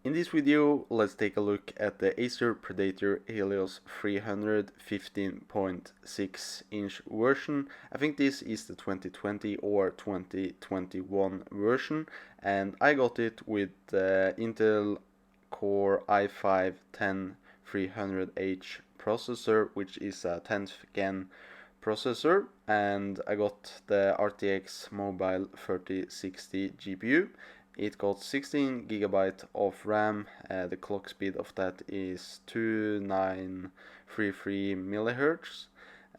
In this video, let's take a look at the Acer Predator Helios 300 15.6 inch version. I think this is the 2020 or 2021 version, and I got it with the Intel Core i5-10300H processor, which is a 10th gen processor, and I got the RTX Mobile 3060 GPU. It got 16 GB of RAM. The clock speed of that is 2933 MHz,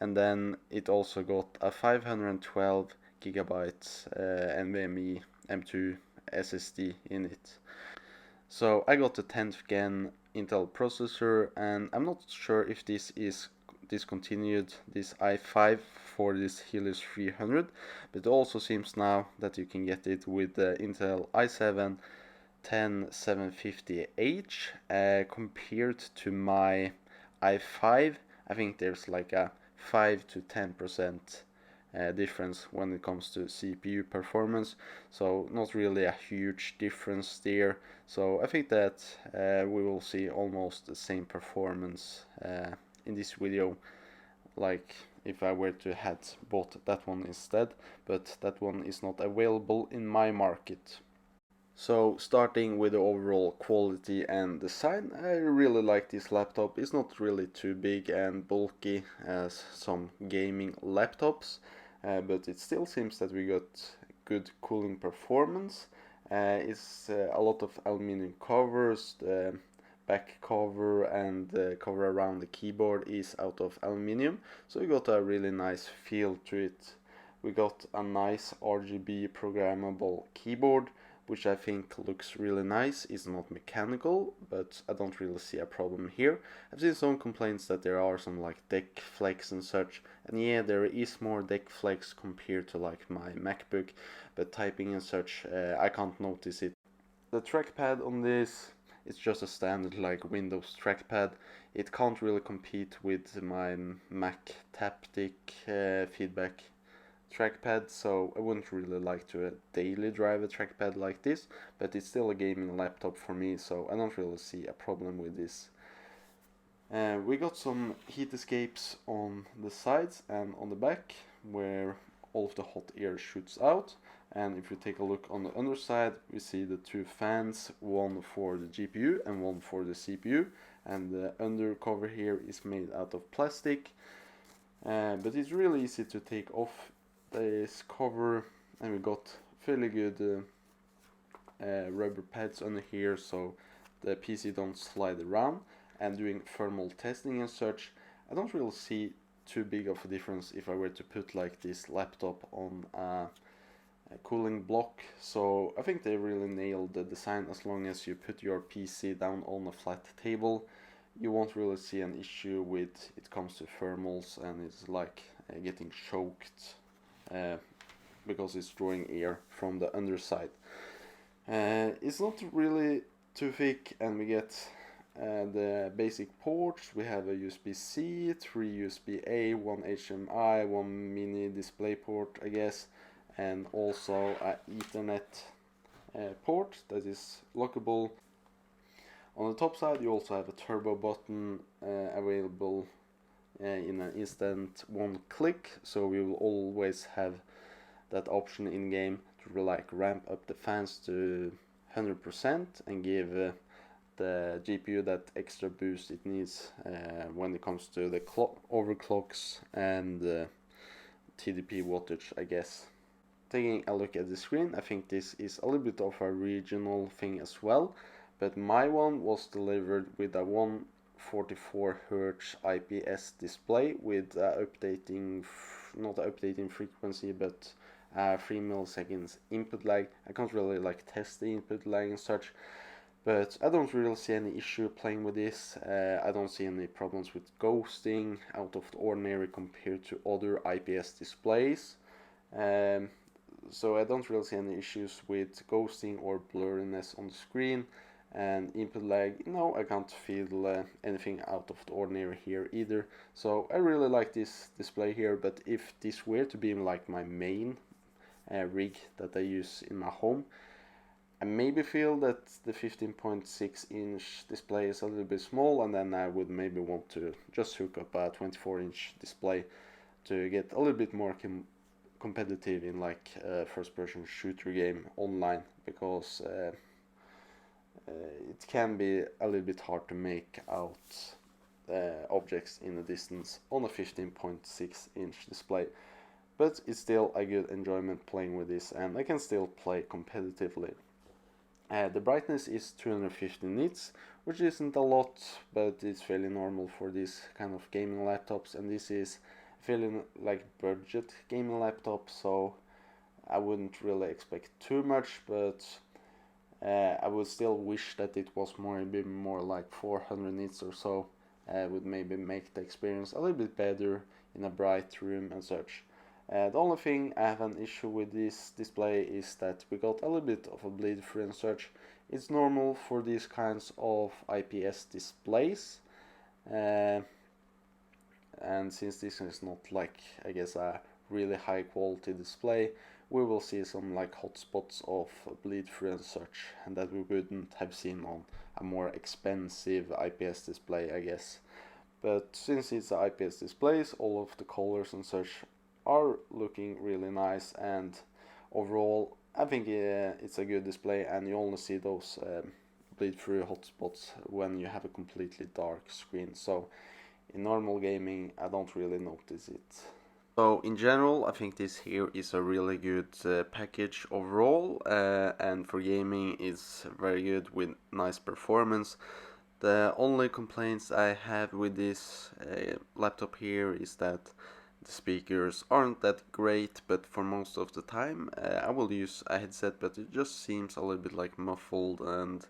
and then it also got a 512 GB NVMe M2 SSD in it. So I got the 10th gen Intel processor, and I'm not sure if this is discontinued, this i5 for this Helios 300, but it also seems now that you can get it with the Intel i7-10750H. Compared to my i5, I think there's like a 5 to 10% difference when it comes to CPU performance, so not really a huge difference there. So I think that we will see almost the same performance in this video, like if I were to had bought that one instead, but that one is not available in my market. So starting with the overall quality and design, I really like this laptop. It's not really too big and bulky as some gaming laptops, but it still seems that we got good cooling performance. It's a lot of aluminum covers. The back cover and the cover around the keyboard is out of aluminum, so we got a really nice feel to it. We got a nice RGB programmable keyboard, which I think looks really nice. It's not mechanical, but I don't really see a problem here. I've seen some complaints that there are some like deck flex and such, and yeah, there is more deck flex compared to like my MacBook, but typing and such, I can't notice it. The trackpad on this, it's just a standard like Windows trackpad. It can't really compete with my Mac Taptic feedback trackpad, so I wouldn't really like to daily drive a trackpad like this, but it's still a gaming laptop for me, so I don't really see a problem with this. We got some heat escapes on the sides and on the back where all of the hot air shoots out, and if you take a look on the underside, we see the two fans, one for the GPU and one for the CPU, and the undercover here is made out of plastic, but it's really easy to take off this cover, and we got fairly good rubber pads under here so the PC don't slide around. And doing thermal testing and such, I don't really see too big of a difference if I were to put like this laptop on a cooling block. So I think they really nailed the design. As long as you put your PC down on a flat table, you won't really see an issue with it comes to thermals, and it's like getting choked because it's drawing air from the underside. It's not really too thick, and we get the basic ports. We have a USB-C, 3 USB-A, 1 HDMI, 1 mini display port, I guess, and also a Ethernet port that is lockable. On the top side you also have a turbo button available in an instant one click, so we will always have that option in game to like ramp up the fans to 100% and give the GPU that extra boost it needs when it comes to the overclocks and TDP wattage, I guess. Taking a look at the screen, I think this is a little bit of a regional thing as well, but my one was delivered with a 144 Hz IPS display with not updating frequency, but 3 milliseconds input lag. I can't really like test the input lag and such, but I don't really see any issue playing with this. I don't see any problems with ghosting out of the ordinary compared to other IPS displays. So I don't really see any issues with ghosting or blurriness on the screen. And input lag, no, I can't feel anything out of the ordinary here either. So I really like this display here, but if this were to be like my main rig that I use in my home, I maybe feel that the 15.6-inch display is a little bit small, and then I would maybe want to just hook up a 24-inch display to get a little bit more competitive in like a first-person shooter game online, because it can be a little bit hard to make out objects in the distance on a 15.6-inch display. But it's still a good enjoyment playing with this, and I can still play competitively. The brightness is 250 nits, which isn't a lot, but it's fairly normal for these kind of gaming laptops, and this is feeling like budget gaming laptop, so I wouldn't really expect too much, but I would still wish that it was a bit more like 400 nits or so. Would maybe make the experience a little bit better in a bright room and such. The only thing I have an issue with this display is that we got a little bit of a bleed through and such. It's normal for these kinds of IPS displays, and since this is not like, I guess, a really high quality display, we will see some like hotspots of bleed through and such, and that we wouldn't have seen on a more expensive IPS display, I guess. But since it's a IPS displays, all of the colors and such are looking really nice, and overall I think it's a good display, and you only see those bleed through hotspots when you have a completely dark screen. So in normal gaming I don't really notice it. So in general, I think this here is a really good package overall, and for gaming it's very good with nice performance. The only complaints I have with this laptop here is that the speakers aren't that great, but for most of the time I will use a headset, but it just seems a little bit like muffled, and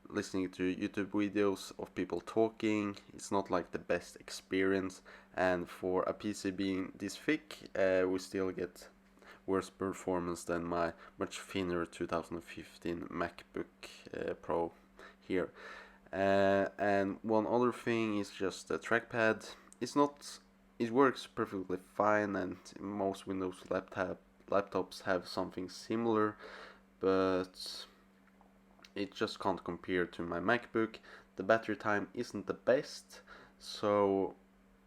listening to YouTube videos of people talking, it's not like the best experience, and for a PC being this thick, we still get worse performance than my much thinner 2015 MacBook Pro here. And one other thing is just the trackpad. It works perfectly fine, and most Windows laptops have something similar, but it just can't compare to my MacBook. The battery time isn't the best, so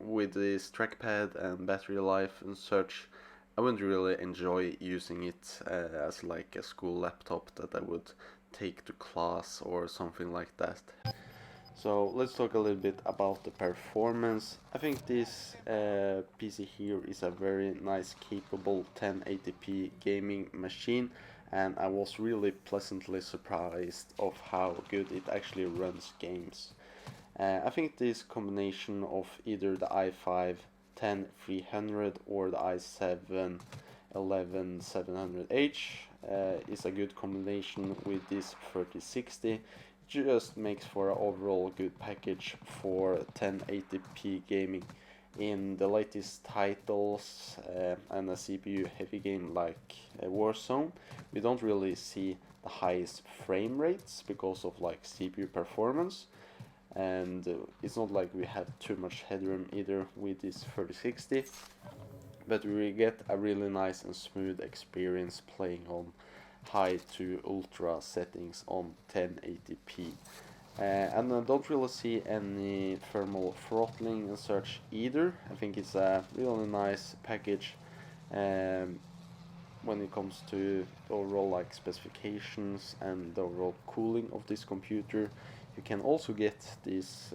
with this trackpad and battery life and such, I wouldn't really enjoy using it as like a school laptop that I would take to class or something like that. So let's talk a little bit about the performance. I think this PC here is a very nice, capable 1080p gaming machine, and I was really pleasantly surprised of how good it actually runs games. I think this combination of either the i5-10300 or the i7-11700H is a good combination with this 3060. Just makes for an overall good package for 1080p gaming. In the latest titles and a CPU heavy game like Warzone, we don't really see the highest frame rates because of like CPU performance, and it's not like we have too much headroom either with this 3060, but we get a really nice and smooth experience playing on high to ultra settings on 1080p. And I don't really see any thermal throttling and such either. I think it's a really nice package when it comes to the overall like specifications and the overall cooling of this computer. You can also get this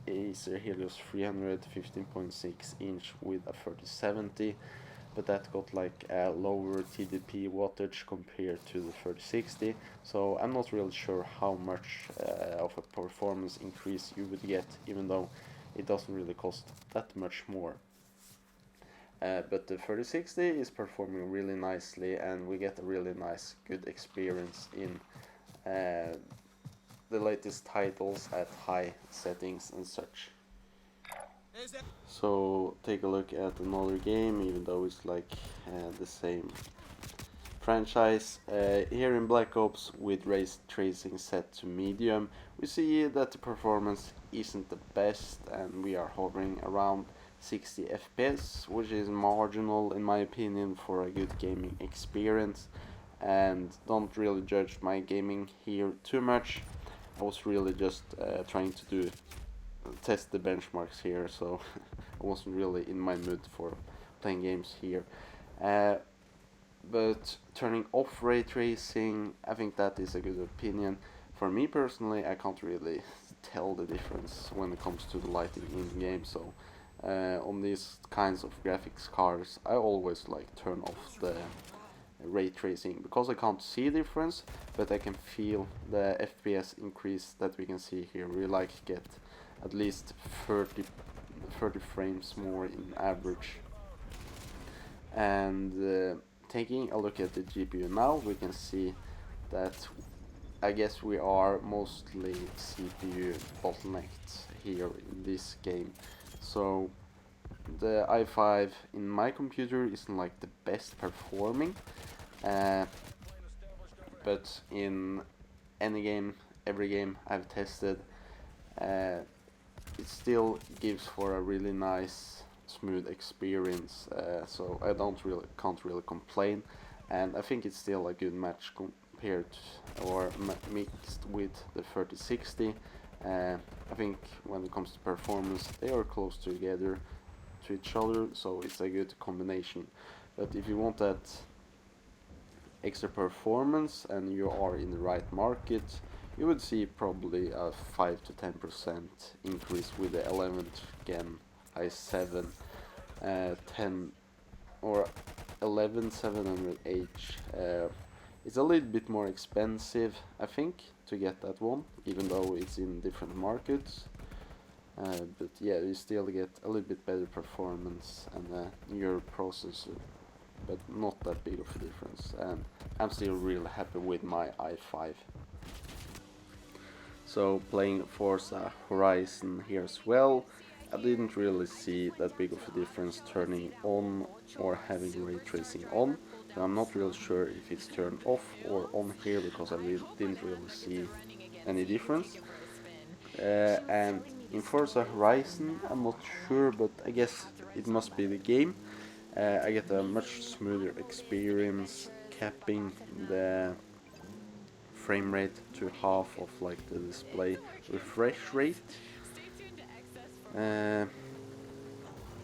Acer Helios 300 15.6 inch with a 3070, but that got like a lower TDP wattage compared to the 3060, so I'm not really sure how much of a performance increase you would get, even though it doesn't really cost that much more. But the 3060 is performing really nicely, and we get a really nice, good experience in the latest titles at high settings and such. So take a look at another game, even though it's like the same franchise. Here in Black Ops, with ray tracing set to medium, we see that the performance isn't the best, and we are hovering around 60 FPS, which is marginal in my opinion for a good gaming experience. and don't really judge my gaming here too much. I was really just trying to test the benchmarks here, so I wasn't really in my mood for playing games here. But turning off ray tracing, I think that is a good opinion. For me personally, I can't really tell the difference when it comes to the lighting in the game, so on these kinds of graphics cards I always like turn off the ray tracing, because I can't see the difference, but I can feel the FPS increase that we can see here. We like get at least 30 frames more in average. And taking a look at the GPU now, we can see that I guess we are mostly CPU bottlenecked here in this game. So the i5 in my computer isn't like the best performing, but in any game, every game I've tested, it still gives for a really nice smooth experience, so I can't really complain, and I think it's still a good match compared or mixed with the 3060. I think when it comes to performance, they are close together to each other, so it's a good combination. But if you want that extra performance and you are in the right market, you would see probably a 5 to 10% increase with the 11th gen i7 10 or 11700H. It's a little bit more expensive, I think, to get that one, even though it's in different markets. But yeah, you still get a little bit better performance and a newer processor, but not that big of a difference. And I'm still really happy with my i5. So playing Forza Horizon here as well, I didn't really see that big of a difference turning on or having ray tracing on. So I'm not really sure if it's turned off or on here, because I didn't really see any difference. And in Forza Horizon, I'm not sure, but I guess it must be the game. I get a much smoother experience, capping the frame rate to half of like the display refresh rate.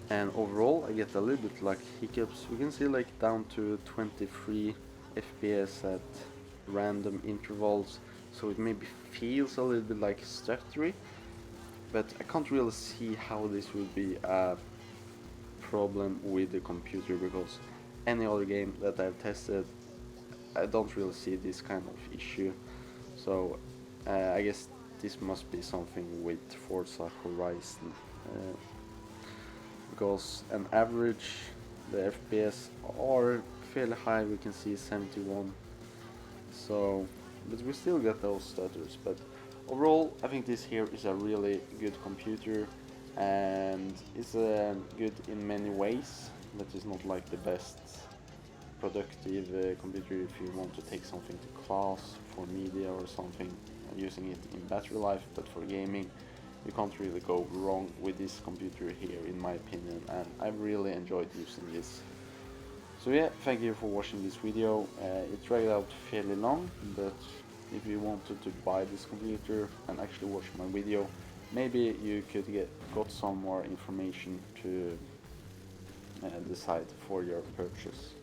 And overall I get a little bit like hiccups. We can see like down to 23 FPS at random intervals, so it maybe feels a little bit like stuttery, but I can't really see how this would be a problem with the computer, because any other game that I've tested, I don't really see this kind of issue. So I guess this must be something with Forza Horizon, because on average the FPS are fairly high. We can see 71, so but we still get those stutters. But overall I think this here is a really good computer, and it's good in many ways, but it's not like the best productive computer if you want to take something to class for media or something, using it in battery life. But for gaming, you can't really go wrong with this computer here, in my opinion, and I've really enjoyed using this. So yeah, thank you for watching this video. It dragged out fairly long, but if you wanted to buy this computer and actually watch my video, maybe you could got some more information to decide for your purchase.